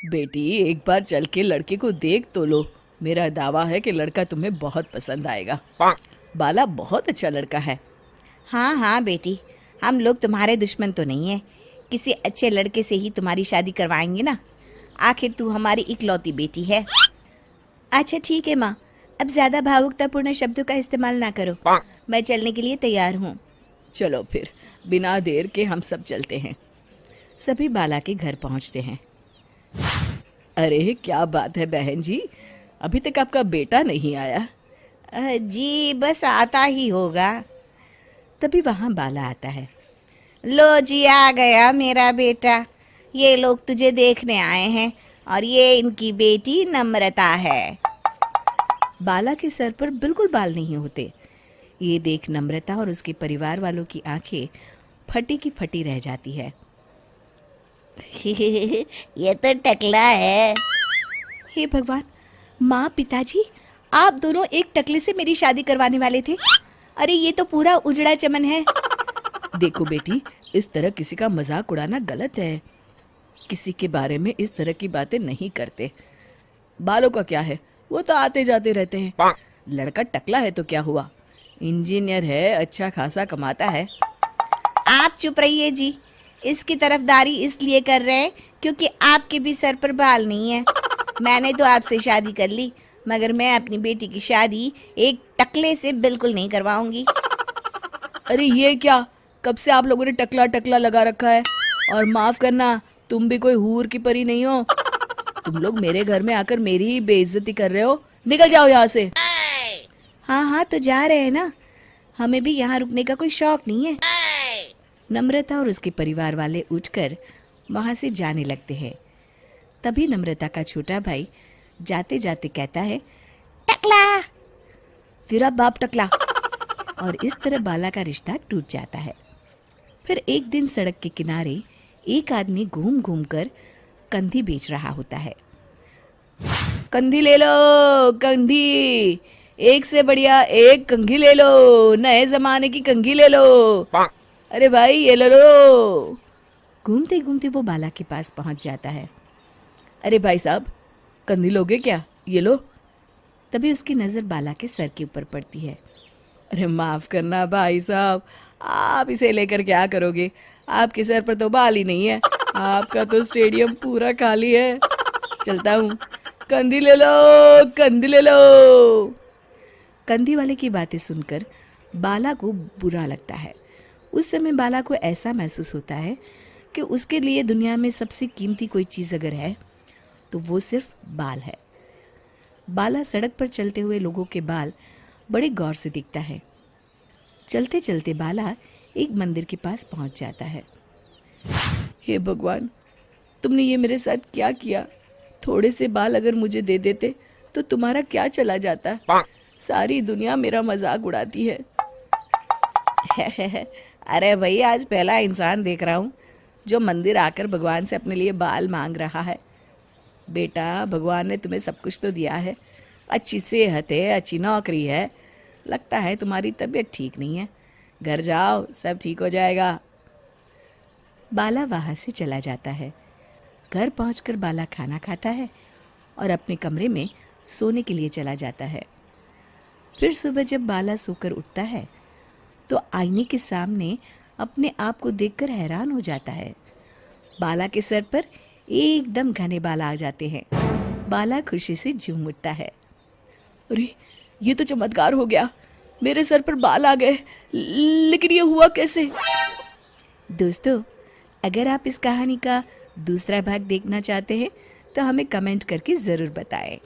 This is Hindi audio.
बेटी, एक बार चल के लड़के को देख तो लो। मेरा दावा है कि लड़का तुम्हें बहुत पसंद आएगा। बाला बहुत अच्छा लड़का है। हाँ हाँ बेटी, हम लोग तुम्हारे दुश्मन तो नहीं है। किसी अच्छे लड़के से ही तुम्हारी शादी करवाएंगे ना। आखिर तू हमारी इकलौती बेटी है। अच्छा ठीक है माँ, अब ज़्यादा भावुकतापूर्ण शब्दों का इस्तेमाल ना करो। मैं चलने के लिए तैयार हूँ। चलो फिर, बिना देर के हम सब चलते हैं। सभी बाला के घर पहुंचते हैं। अरे क्या बात है बहन जी, अभी तक आपका बेटा नहीं आया? जी बस आता ही होगा। तभी वहां बाला आता है। लो जी, आ गया मेरा बेटा। ये लोग तुझे देखने आए हैं और ये इनकी बेटी नम्रता है। बाला के सर पर बिल्कुल बाल नहीं होते। ये देख नम्रता और उसके परिवार वालों की आंखें फटी की फटी रह जाती है। ये तो टकला है। हे भगवान, माँ पिताजी, आप दोनों एक टकले से मेरी शादी करवाने वाले थे। अरे ये तो पूरा उजड़ा चमन है। देखो बेटी, इस तरह किसी का मजाक उड़ाना गलत है। किसी के बारे में इस तरह की बातें नहीं करते। बालों का क्या है, वो तो आते जाते रहते हैं। लड़का टकला है तो क्या हुआ, इंजीनियर है, अच्छा खासा कमाता है। आप चुप रहिए जी। इसकी तरफदारी इसलिए कर रहे हैं क्योंकि आपके भी सर पर बाल नहीं है। मैंने तो आपसे शादी कर ली, मगर मैं अपनी बेटी की शादी एक टकले से बिल्कुल नहीं करवाऊंगी। अरे ये क्या, कब से आप लोगों ने टकला टकला लगा रखा है? और माफ करना, तुम भी कोई हूर की परी नहीं हो। तुम लोग मेरे घर में आकर मेरी ही बेइज्जती कर रहे हो। निकल जाओ यहाँ से। हाँ हाँ तो जा रहे हैं ना, हमें भी यहाँ रुकने का कोई शौक नहीं है। नम्रता और उसके परिवार वाले उठकर वहां से जाने लगते हैं। तभी नम्रता का छोटा भाई जाते जाते कहता है, टकला। तेरा बाप टकला। और इस तरह बाला का रिश्ता टूट जाता है। फिर एक दिन सड़क के किनारे एक आदमी घूम घूम कर कंधी बेच रहा होता है। कंधी ले लो, कंधी, एक से बढ़िया एक कंघी ले लो, नए जमाने की कंघी ले लो। अरे भाई ये ले लो। घूमते घूमते वो बाला के पास पहुंच जाता है। अरे भाई साहब, कंधी लोगे क्या? ये लो। तभी उसकी नज़र बाला के सर के ऊपर पड़ती है। अरे माफ़ करना भाई साहब, आप इसे लेकर क्या करोगे? आपके सर पर तो बाल ही नहीं है, आपका तो स्टेडियम पूरा खाली है। चलता हूँ, कंधी ले लो, कंधी ले लो। कंधी वाले की बातें सुनकर बाला को बुरा लगता है। उस समय बाला को ऐसा महसूस होता है कि उसके लिए दुनिया में सबसे कीमती कोई चीज़ अगर है तो वो सिर्फ बाल है। बाला सड़क पर चलते हुए लोगों के बाल बड़े गौर से देखता है। चलते चलते बाला एक मंदिर के पास पहुंच जाता है। हे भगवान, तुमने ये मेरे साथ क्या किया? थोड़े से बाल अगर मुझे दे देते तो तुम्हारा क्या चला जाता? सारी दुनिया मेरा मजाक उड़ाती है। अरे भाई, आज पहला इंसान देख रहा हूँ जो मंदिर आकर भगवान से अपने लिए बाल मांग रहा है। बेटा, भगवान ने तुम्हें सब कुछ तो दिया है, अच्छी सेहत है, अच्छी नौकरी है। लगता है तुम्हारी तबीयत ठीक नहीं है। घर जाओ, सब ठीक हो जाएगा। बाला वहाँ से चला जाता है। घर पहुंचकर बाला खाना खाता है और अपने कमरे में सोने के लिए चला जाता है। फिर सुबह जब बाला सोकर उठता है तो आईने के सामने अपने आप को देखकर हैरान हो जाता है। बाला के सर पर एकदम घने बाल आ जाते हैं। बाला खुशी से झूम उठता है। अरे ये तो चमत्कार हो गया, मेरे सर पर बाल आ गए। लेकिन ये हुआ कैसे? दोस्तों, अगर आप इस कहानी का दूसरा भाग देखना चाहते हैं तो हमें कमेंट करके ज़रूर बताएं।